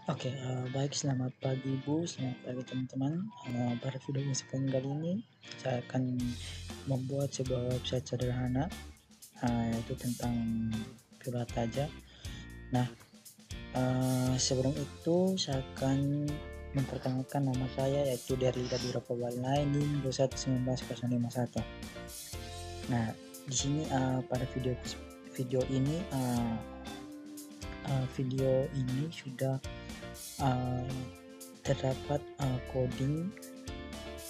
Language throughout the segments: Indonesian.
Baik, selamat pagi Bu, selamat pagi teman-teman. Pada video yang kali ini, saya akan membuat sebuah website sederhana, yaitu tentang Pivataja. Nah, sebelum itu saya akan memperkenalkan nama saya, yaitu dari Radirapabalai NIM 2119-051. Nah, di sini pada video ini sudah terdapat coding.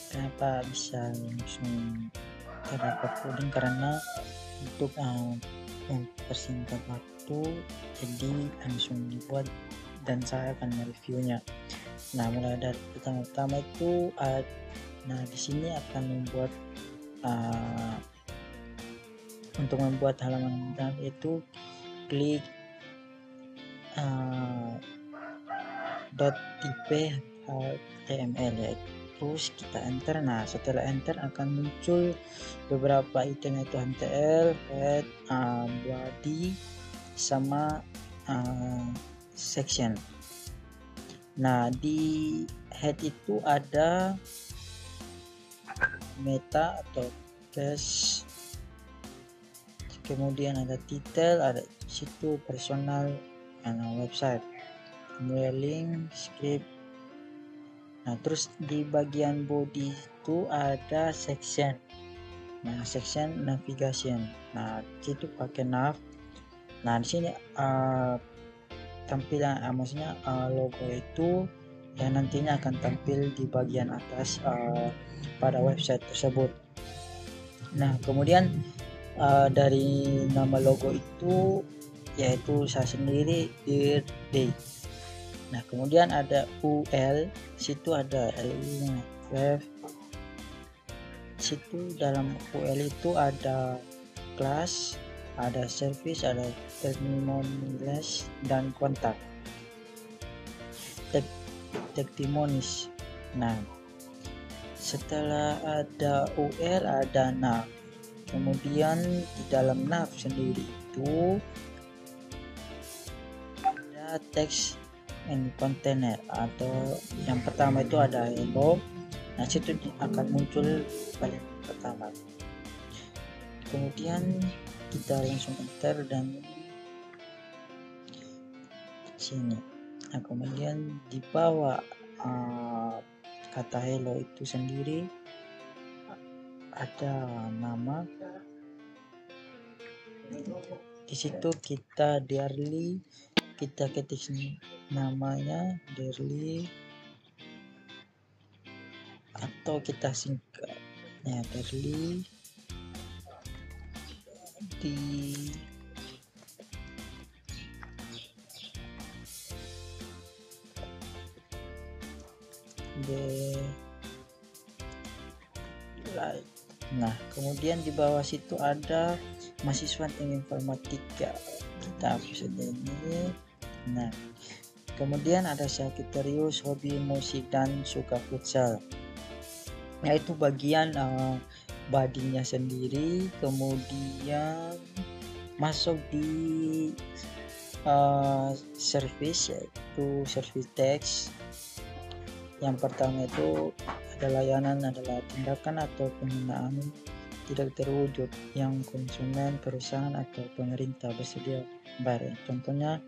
Kenapa bisa langsung terdapat coding? Karena untuk mempersingkat waktu, jadi langsung dibuat dan saya akan mereviewnya. Nah, mulai dari pertama-tama itu di sini akan membuat untuk membuat halaman itu klik .ip.html ya, terus kita enter. Nah, setelah enter akan muncul beberapa item, yaitu HTML, head, body, sama section. Nah, di head itu ada meta atau text, kemudian ada title, ada situ personal, website, kemudian link, script. Nah, terus di bagian body itu ada section. Nah, section navigation. Nah, situ pakai nav. Nah, di sini tampilan maksudnya logo itu yang nantinya akan tampil di bagian atas pada website tersebut. Nah, kemudian dari nama logo itu yaitu saya sendiri, Dear Day. Nah, kemudian ada UL, situ ada left. Situ dalam UL itu ada kelas, ada service, ada testimonials dan kontak. Testimonies. Nah, setelah ada UL ada nav. Kemudian di dalam nav sendiri itu ada teks and container, atau yang pertama itu ada hello. Nah, situ akan muncul paling pertama. Kemudian kita langsung enter dan sini. Nah, kemudian di bawah kata hello itu sendiri ada nama. Di situ kita Dearly, kita ketik namanya Dearly, atau kita singkat ya Dearly di Nah, kemudian di bawah situ ada mahasiswa teknik informatika, kita hapus saja ini. Nah, kemudian ada Sagittarius, hobi musik dan suka futsal, yaitu bagian badinya sendiri. Kemudian masuk di service, yaitu service text. Yang pertama itu ada layanan adalah tindakan atau penggunaan tidak terwujud yang konsumen, perusahaan atau pemerintah bersedia bayar. Contohnya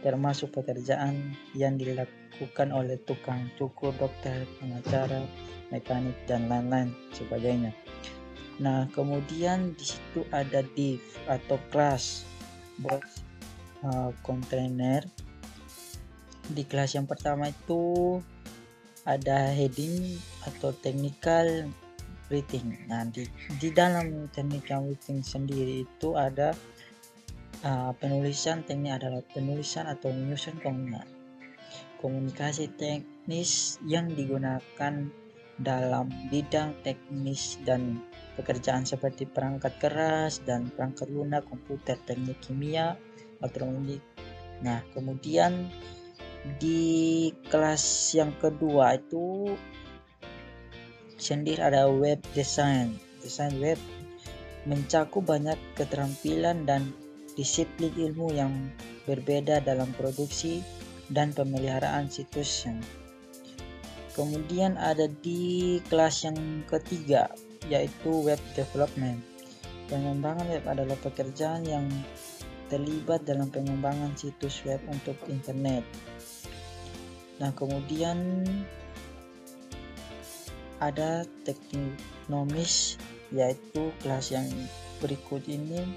termasuk pekerjaan yang dilakukan oleh tukang cukur, dokter, pengacara, mekanik dan lain-lain sebagainya. Nah, kemudian di situ ada div atau kelas box container. Di kelas yang pertama itu ada heading atau technical writing. Nah, di dalam technical writing sendiri itu ada penulisan. Teknik adalah penulisan atau menyusun komunikasi teknis yang digunakan dalam bidang teknis dan pekerjaan seperti perangkat keras dan perangkat lunak, komputer, teknik kimia, elektronik. Nah, kemudian di kelas yang kedua itu sendiri ada web design. Desain web mencakup banyak keterampilan dan disiplin ilmu yang berbeda dalam produksi dan pemeliharaan situsnya. Kemudian ada di kelas yang ketiga, yaitu web development. Pengembangan web adalah pekerjaan yang terlibat dalam pengembangan situs web untuk internet. Nah, kemudian ada teknomis, yaitu kelas yang berikut ini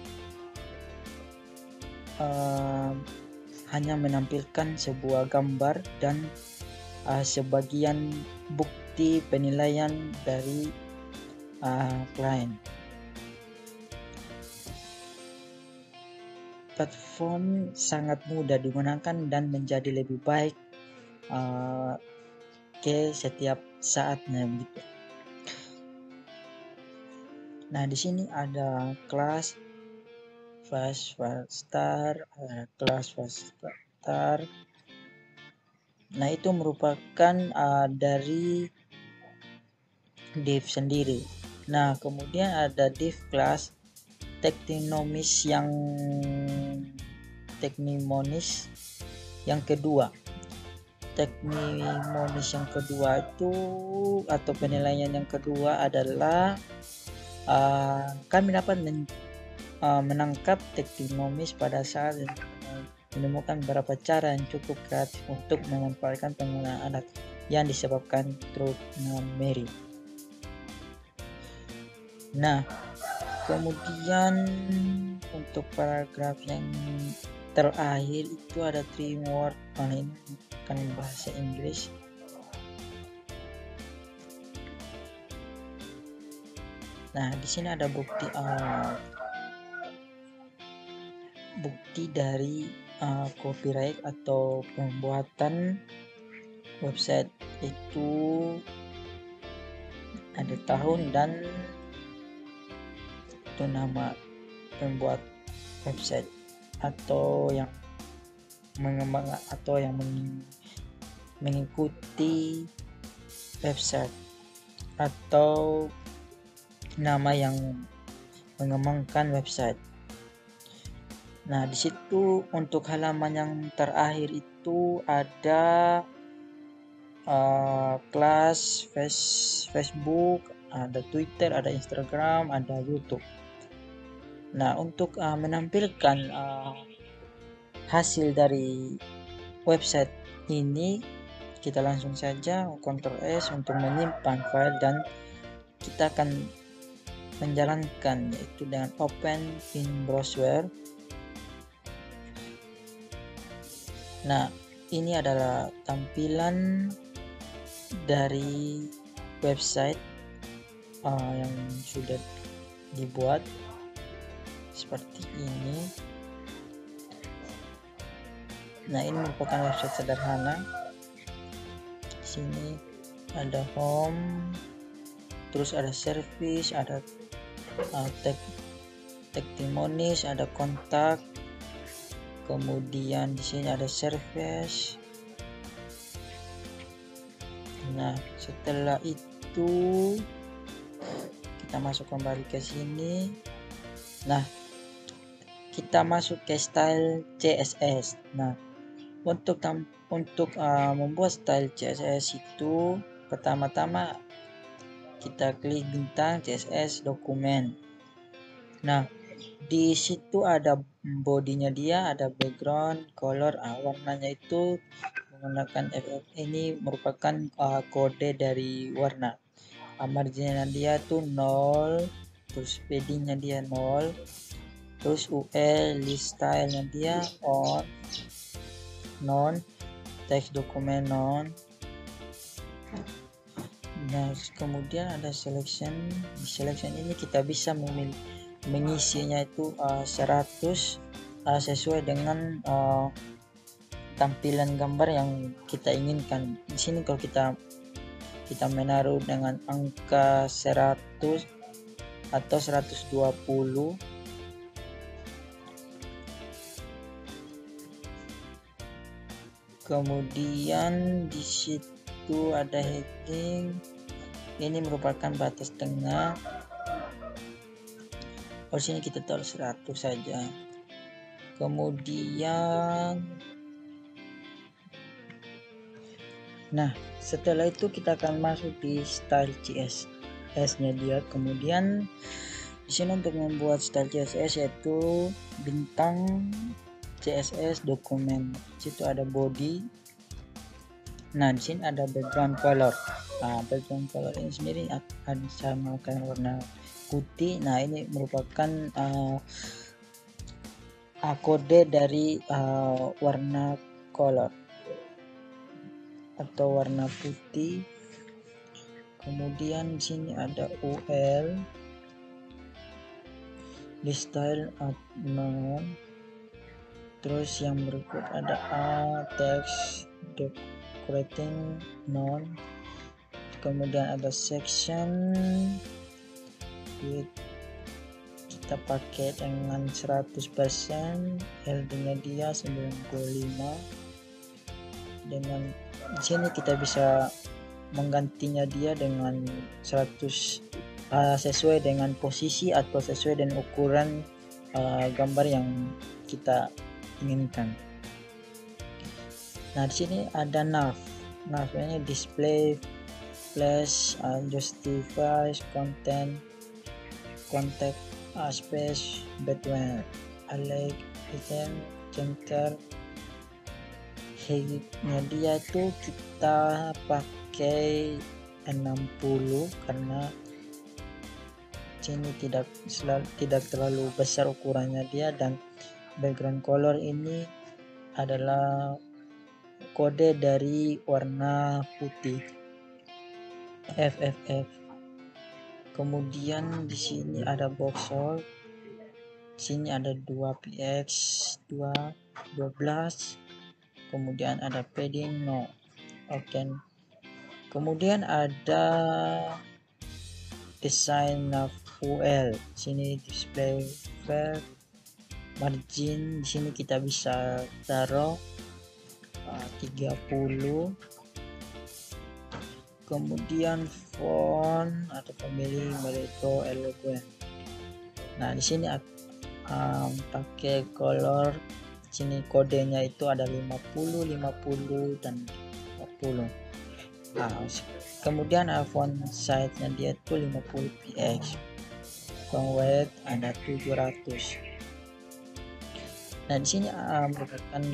hanya menampilkan sebuah gambar dan sebagian bukti penilaian dari klien. Platform sangat mudah digunakan dan menjadi lebih baik ke setiap saatnya begitu. Nah, di sini ada kelas Fast Start, kelas Fast Start. Nah, itu merupakan dari div sendiri. Nah, kemudian ada div kelas teknimonis yang kedua. Teknimonis yang kedua itu atau penilaian yang kedua adalah kami dapat menangkap tekninomis pada saat menemukan beberapa cara yang cukup kreatif untuk memanfaatkan penggunaan alat yang disebabkan truth merit. Nah, kemudian untuk paragraf yang terakhir itu ada 3 word. Ini kan bahasa Inggris. Nah, di sini ada bukti dari copyright atau pembuatan website, itu ada tahun dan itu nama pembuat website atau yang mengembangkan atau yang mengikuti website atau nama yang mengembangkan website. Nah, di situ untuk halaman yang terakhir itu ada kelas Facebook, ada Twitter, ada Instagram, ada YouTube. Nah, untuk menampilkan hasil dari website ini, kita langsung saja Ctrl S untuk menyimpan file dan kita akan menjalankan, yaitu dengan open in browser. Nah, ini adalah tampilan dari website yang sudah dibuat seperti ini. Nah, ini merupakan website sederhana. Di sini ada home, terus ada service, ada testimonies, ada kontak, kemudian di sini ada service. Nah, setelah itu kita masuk kembali ke sini. Nah, kita masuk ke style CSS. Nah, untuk membuat style CSS itu pertama-tama kita klik bintang CSS dokumen. Nah, di situ ada bodinya, dia ada background, color, warnanya itu menggunakan FF. Ini merupakan kode dari warna. Marginnya dia tuh 0, terus paddingnya dia 0, terus UL list stylenya dia on, non, teks dokumen non. Nah, kemudian ada selection. Di selection ini kita bisa mengisinya itu 100 sesuai dengan tampilan gambar yang kita inginkan. Di sini kalau kita menaruh dengan angka 100 atau 120, kemudian di situ ada heading. Ini merupakan batas tengah. Di sini kita taruh 100 saja. Kemudian Nah, setelah itu kita akan masuk di style CSS nya dia. Kemudian di sini untuk membuat style CSS yaitu bintang CSS dokumen. Situ ada body. Nah, di sini ada background color. Nah, background color ini sendiri ada sama kayak warna putih. Nah, ini merupakan kode dari warna color atau warna putih. Kemudian di sini ada UL di style non. Terus yang berikut ada text decorating non. Kemudian ada section kita pakai dengan 100%, LD nya dia 95. Dengan di sini kita bisa menggantinya dia dengan 100 sesuai dengan posisi atau sesuai dengan ukuran gambar yang kita inginkan. Nah, di sini ada nav. Nav ini display flash justifies content contact space between like item center. Height-nya dia itu kita pakai 60 karena sini tidak terlalu besar ukurannya dia, dan background color ini adalah kode dari warna putih FFF. Kemudian di sini ada box hole. Sini ada 2px 12. Kemudian ada padding no. Oke. Kemudian ada design of UL. Sini display flat margin. Di sini kita bisa taruh 30. Kemudian font atau pemilih Meleto Eloquent. Nah, di sini pakai color. Sini kodenya itu ada 50, 50 dan 40. Nah, kemudian font size-nya dia itu 50px. Font weight ada 700. Nah, di sini merupakan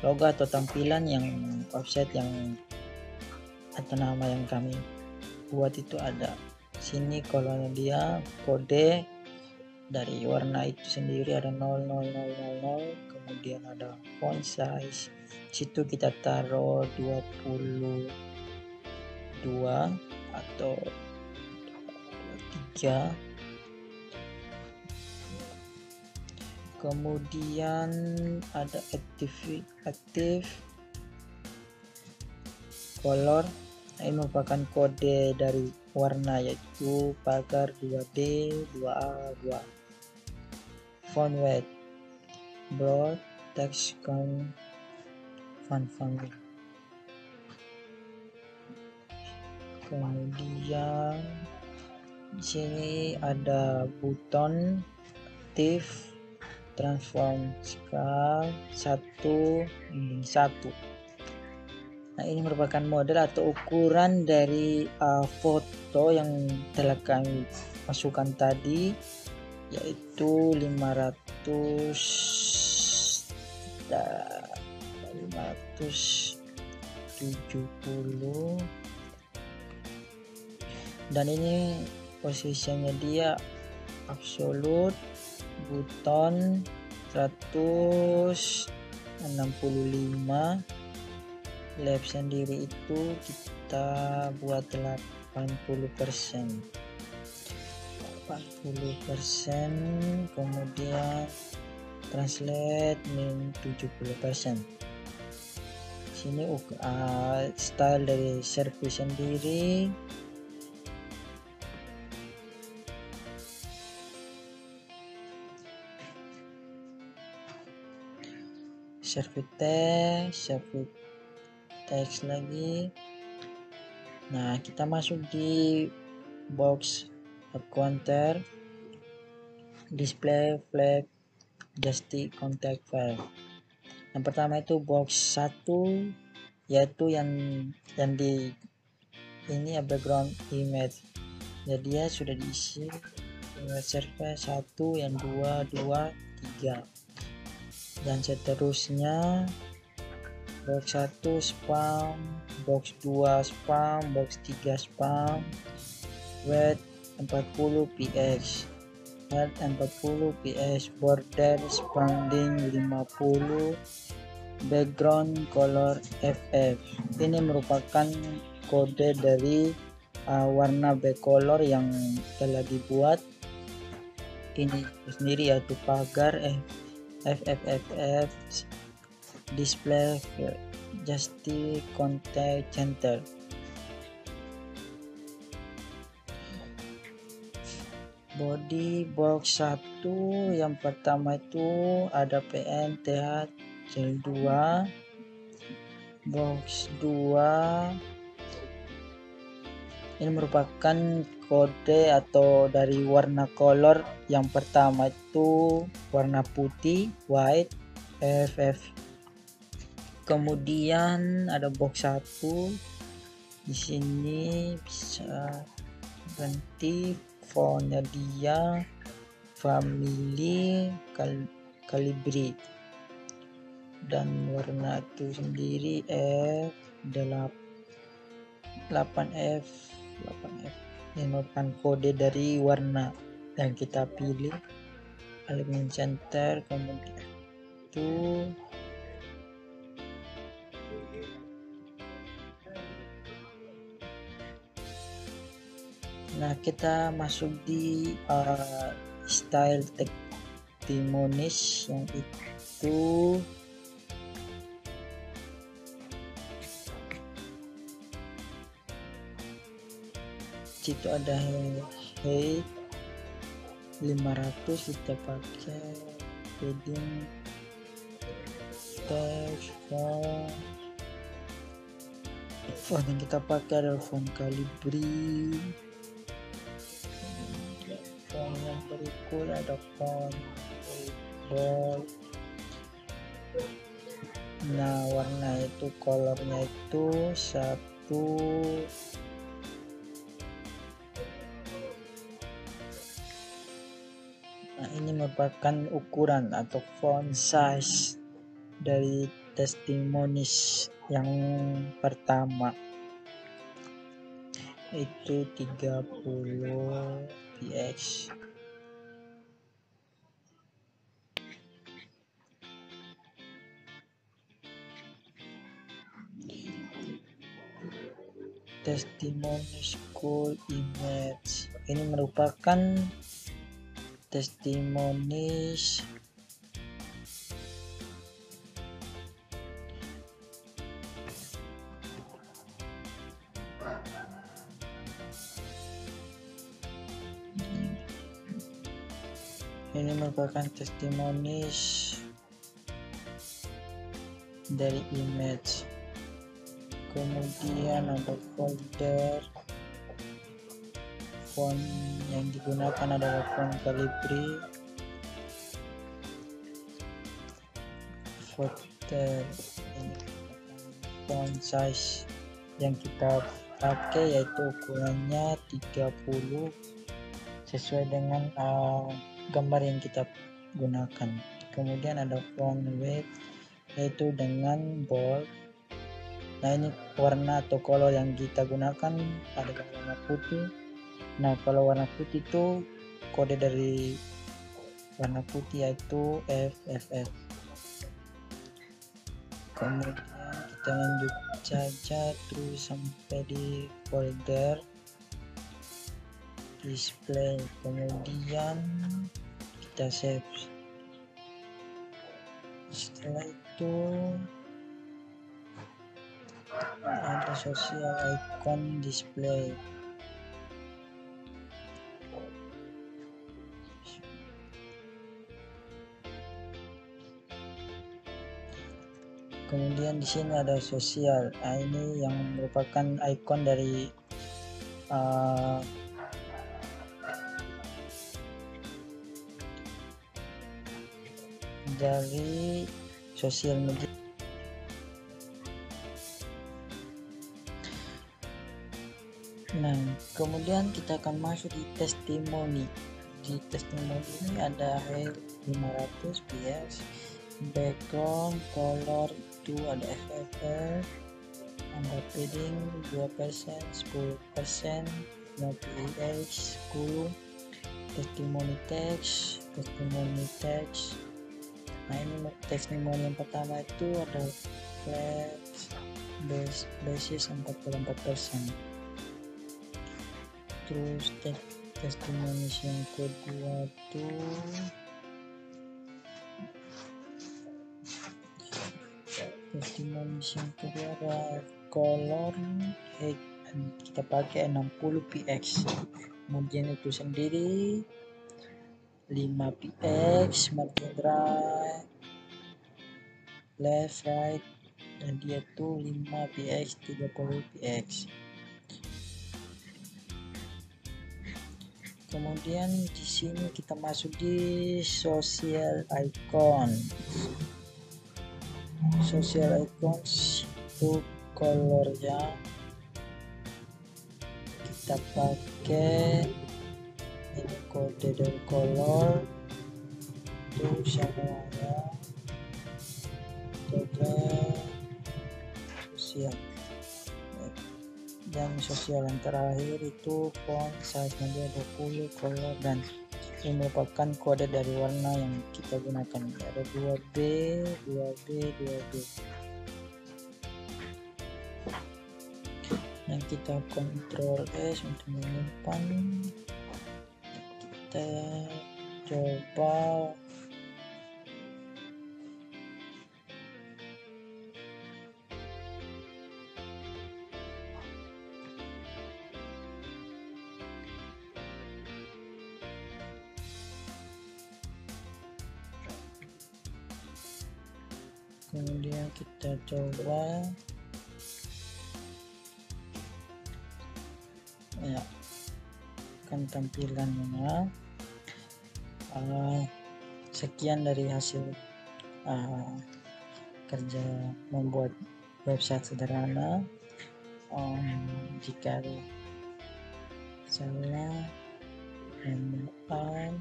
logo atau tampilan yang website yang atau nama yang kami buat itu ada. Sini kalau dia kode dari warna itu sendiri ada 00000. Kemudian ada font size. Situ kita taruh 22 atau 3. Kemudian ada active color. Ini merupakan kode dari warna yaitu pagar 2D 2A 2. Font weight broad text font family. Kemudian di sini ada button active transform scale 1:1. Nah, ini merupakan model atau ukuran dari foto yang telah kami masukkan tadi, yaitu 570, dan ini posisinya dia absolute button 165. Left sendiri itu kita buat 80%, kemudian translate min 70%. Sini style dari service sendiri. Service text lagi. Nah, kita masuk di box counter display flag justy contact file. Yang pertama itu box 1 yaitu yang di ini ya, background image. Jadi ya sudah diisi server 1, yang 2, 3, dan seterusnya. Box 1 spam, box 2 spam, box 3 spam, width 40 px, height 40 px, border spanding 50, background color FF. Ini merupakan kode dari warna backcolor yang telah dibuat ini sendiri, yaitu pagar FFFF display joystick contact center. Body box 1 yang pertama itu ada PN TH cell 2. Box 2 ini merupakan kode atau dari warna color. Yang pertama itu warna putih white FF. Kemudian ada box 1, di sini bisa ganti fontnya dia family calibri, dan warna itu sendiri F8F. Ini merupakan kode dari warna yang kita pilih. Alignment center, kemudian itu nah kita masuk di style testimonies, yang itu situ ada height 500, kita pakai heading text font yang kita pakai adalah font calibri. Font yang berikut ada font bold. Nah warna itu colornya itu 1. Nah ini merupakan ukuran atau font size dari testimonies yang pertama, itu 30 px. Testimoni school image ini merupakan testimonies dari image. Kemudian ada folder, font yang digunakan adalah font calibri. Folder ini font size yang kita pakai yaitu ukurannya 30 sesuai dengan gambar yang kita gunakan. Kemudian ada font weight yaitu dengan bold. Nah ini warna atau color yang kita gunakan adalah warna putih. Nah kalau warna putih itu kode dari warna putih yaitu FFF. Kemudian kita lanjut saja terus sampai di folder display, kemudian kita save. Setelah itu ada social icon display. Kemudian di sini ada sosial. Nah, ini yang merupakan icon dari sosial media. Nah, kemudian kita akan masuk di testimoni. Di testimoni ini ada hair 500 px, background color itu ada FFR, ada padding 2%, 10%, no pH 10, testimoni text. Nah, ini testimoni yang pertama itu ada flex basis 44%. Terus testimoni yang kedua tuh ada color kita pakai 60 px, margin itu sendiri 5 px, margin right left right dan dia tuh 5 px 30 px. Kemudian di sini kita masuk di social icons itu colornya kita pakai ini kode dari color itu semuanya sosial, dan sosial yang terakhir itu font size nya 20 color, dan ini merupakan kode dari warna yang kita gunakan. Ada 2B. Yang kita Ctrl S untuk menyimpan. Kita coba kemudian kita coba ya kan tampilannya. Sekian dari hasil kerja membuat website sederhana. Jika salah, maaf,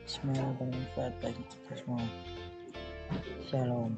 semoga bermanfaat bagi kita semua. Shalom.